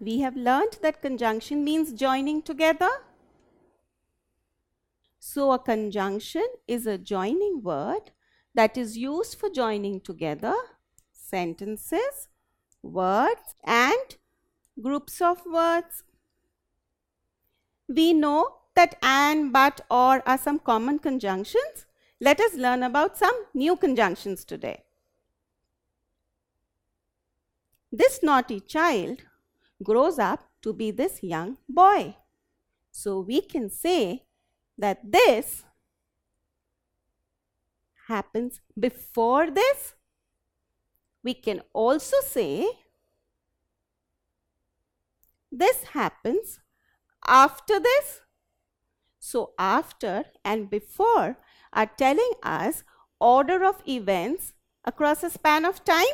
we have learnt that conjunction means joining together. So a conjunction is a joining word that is used for joining together sentences, words and groups of words. We know that and, but, or are some common conjunctions. Let us learn about some new conjunctions today. This naughty child grows up to be this young boy. So we can say that this happens before this. We can also say this happens after this. So after and before are telling us order of events across a span of time.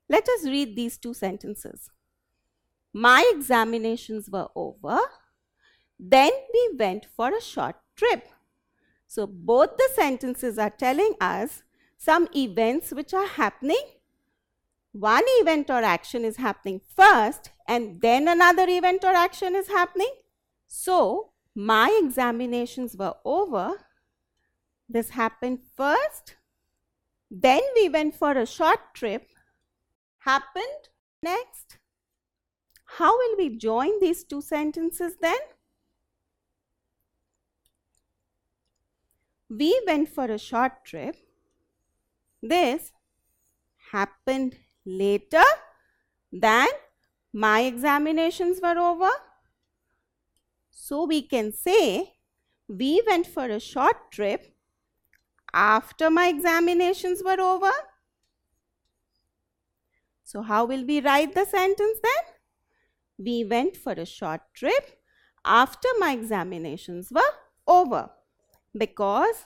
Let us read these two sentences. My examinations were over. Then we went for a short trip. So both the sentences are telling us some events which are happening. One event or action is happening first and then another event or action is happening. So my examinations were over. This happened first. Then we went for a short trip. Happened next. How will we join these two sentences then? We went for a short trip. This happened later than my examinations were over. So we can say we went for a short trip after my examinations were over. So how will we write the sentence then? We went for a short trip after my examinations were over, because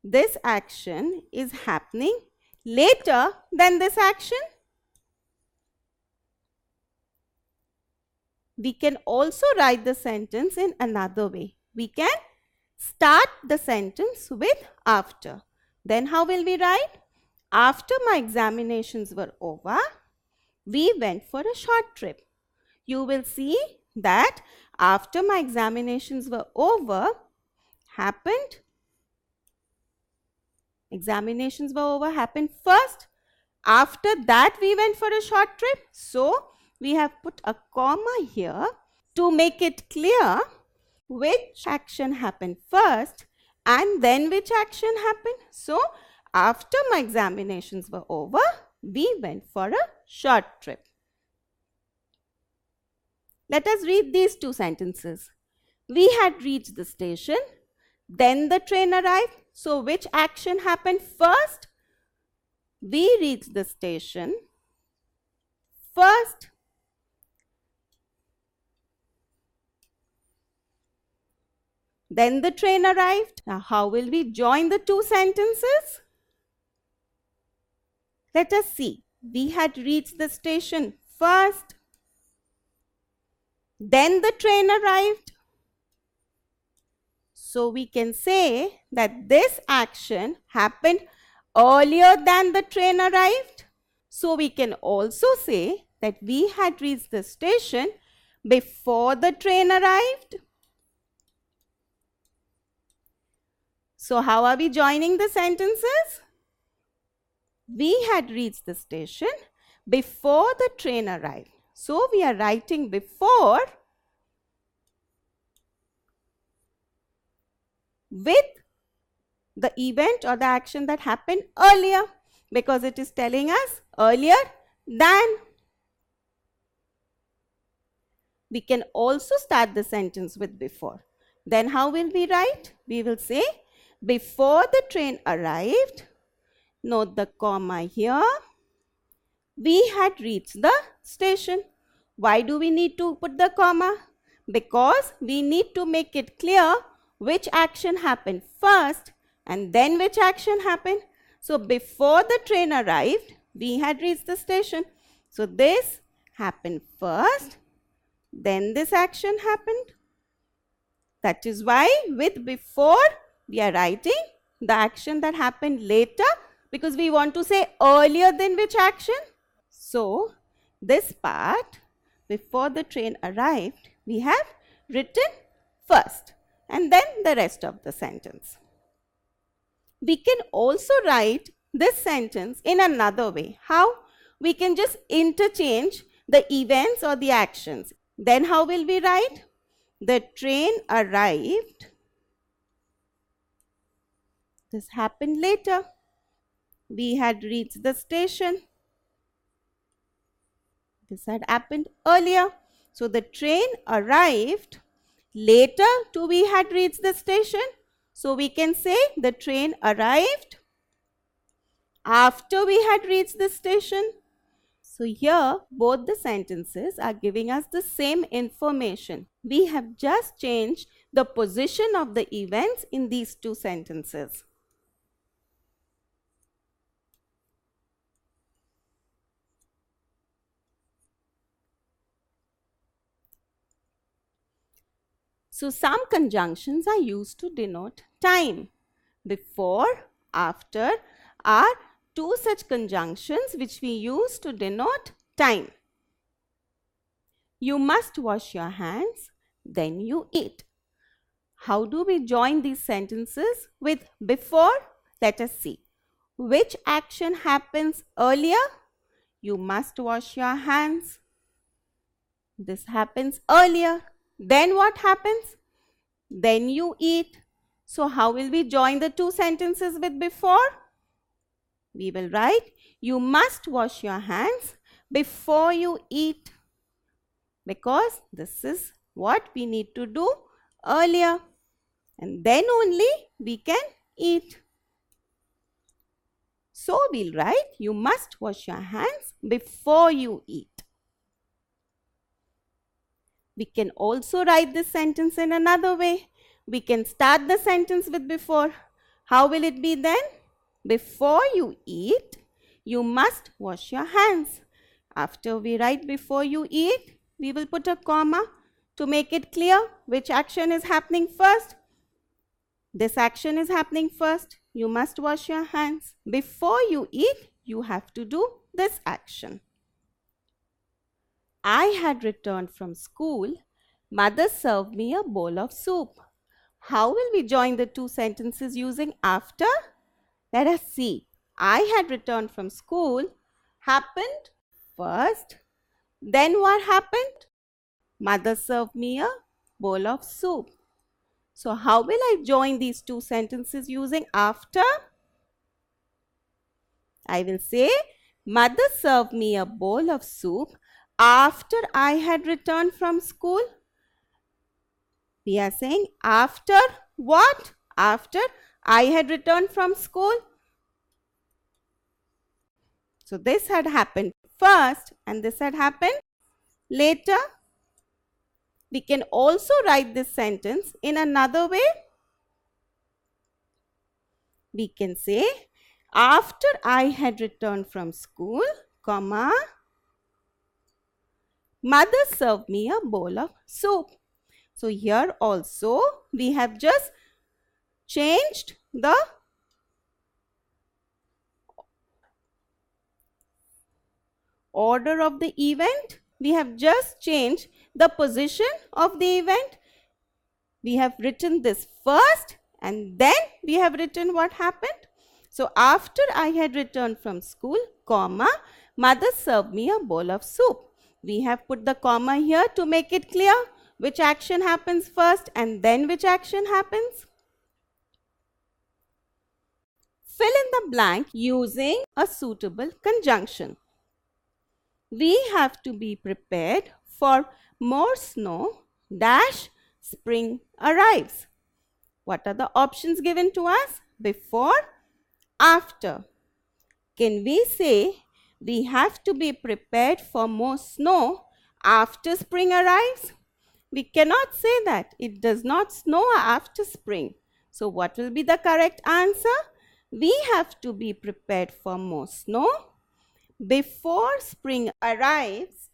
this action is happening later than this action. We can also write the sentence in another way. We can start the sentence with after. Then how will we write? After my examinations were over, we went for a short trip. You will see that after my examinations were over happened. Examinations were over happened first. After that we went for a short trip. So we have put a comma here to make it clear which action happened first and then which action happened. So after my examinations were over, we went for a short trip. Let us read these two sentences. We had reached the station. Then the train arrived. So which action happened first? We reached the station first. Then the train arrived. Now how will we join the two sentences? Let us see. We had reached the station first. Then the train arrived. So we can say that this action happened earlier than the train arrived. So we can also say that we had reached the station before the train arrived. So how are we joining the sentences? We had reached the station before the train arrived. So we are writing before with the event or the action that happened earlier, because it is telling us earlier than. We can also start the sentence with before. Then how will we write? We will say before the train arrived. Note the comma here. We had reached the station. Why do we need to put the comma? Because we need to make it clear which action happened first and then which action happened. So before the train arrived, we had reached the station. So this happened first, then this action happened. That is why with before we are writing the action that happened later, because we want to say earlier than which action? So, this part, before the train arrived, we have written first and then the rest of the sentence. We can also write this sentence in another way. How? We can just interchange the events or the actions. Then how will we write? The train arrived. This happened later. We had reached the station. This had happened earlier. So the train arrived later to we had reached the station. So we can say the train arrived after we had reached the station. So here both the sentences are giving us the same information. We have just changed the position of the events in these two sentences. So some conjunctions are used to denote time. Before, after are two such conjunctions which we use to denote time. You must wash your hands, then you eat. How do we join these sentences with before? Let us see. Which action happens earlier? You must wash your hands. This happens earlier. Then what happens? Then you eat. So how will we join the two sentences with before? We will write, you must wash your hands before you eat. Because this is what we need to do earlier. And then only we can eat. So we'll write, you must wash your hands before you eat. We can also write this sentence in another way. We can start the sentence with before. How will it be then? Before you eat, you must wash your hands. After we write before you eat, we will put a comma to make it clear which action is happening first. This action is happening first. You must wash your hands. Before you eat, you have to do this action. I had returned from school. Mother served me a bowl of soup. How will we join the two sentences using after? Let us see. I had returned from school happened first. Then what happened? Mother served me a bowl of soup. So how will I join these two sentences using after? I will say, Mother served me a bowl of soup after I had returned from school. We are saying after what? After I had returned from school. So this had happened first and this had happened later. We can also write this sentence in another way. We can say, after I had returned from school, comma, Mother served me a bowl of soup. So here also we have just changed the order of the event. We have just changed the position of the event. We have written this first and then we have written what happened. So after I had returned from school, comma, Mother served me a bowl of soup. We have put the comma here to make it clear which action happens first and then which action happens. Fill in the blank using a suitable conjunction. We have to be prepared for more snow dash spring arrives. What are the options given to us? Before, after. Can we say we have to be prepared for more snow after spring arrives? We cannot say that. It does not snow after spring. So what will be the correct answer? We have to be prepared for more snow before spring arrives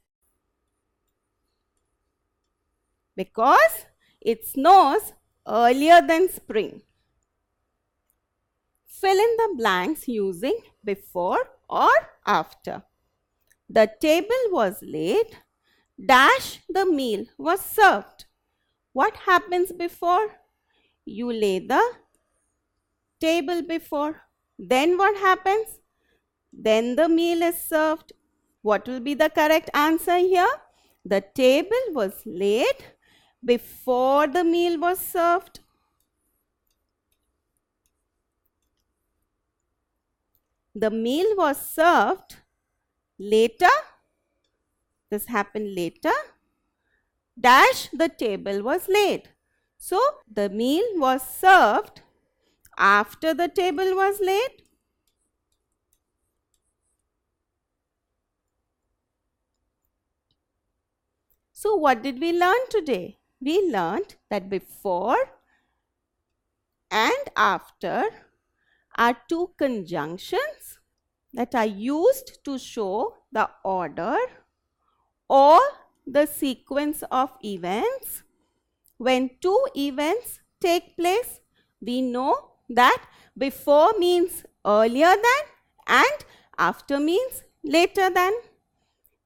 because it snows earlier than spring. Fill in the blanks using before or after. The table was laid, dash the meal was served. What happens before? You lay the table before. Then what happens? Then the meal is served. What will be the correct answer here? The table was laid before the meal was served. The meal was served later. This happened later. Dash the table was laid. So the meal was served after the table was laid. So what did we learn today? We learned that before and after are two conjunctions that are used to show the order or the sequence of events. When two events take place, we know that before means earlier than and after means later than.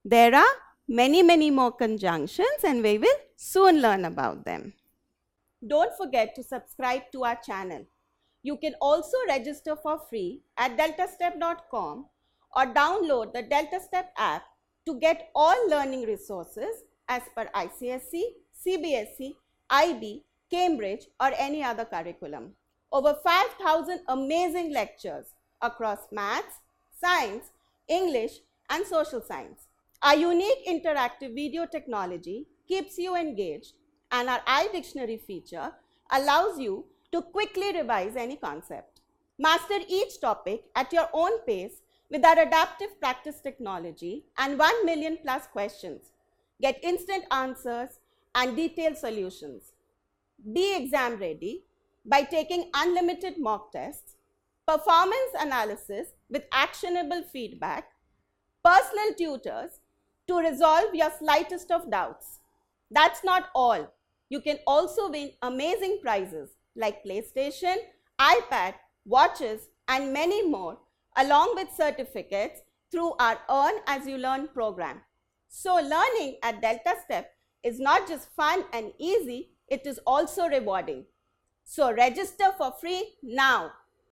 There are many more conjunctions and we will soon learn about them. Don't forget to subscribe to our channel. You can also register for free at deltastep.com or download the DeltaStep app to get all learning resources as per ICSE, CBSE, IB, Cambridge or any other curriculum. Over 5,000 amazing lectures across maths, science, English and social science. Our unique interactive video technology keeps you engaged and our iDictionary feature allows you to quickly revise any concept. Master each topic at your own pace with our adaptive practice technology and 1 million plus questions. Get instant answers and detailed solutions. Be exam ready by taking unlimited mock tests, performance analysis with actionable feedback, personal tutors to resolve your slightest of doubts. That's not all. You can also win amazing prizes like PlayStation, iPad, watches and many more along with certificates through our Earn As You Learn program. So learning at DeltaStep is not just fun and easy, it is also rewarding. So register for free now.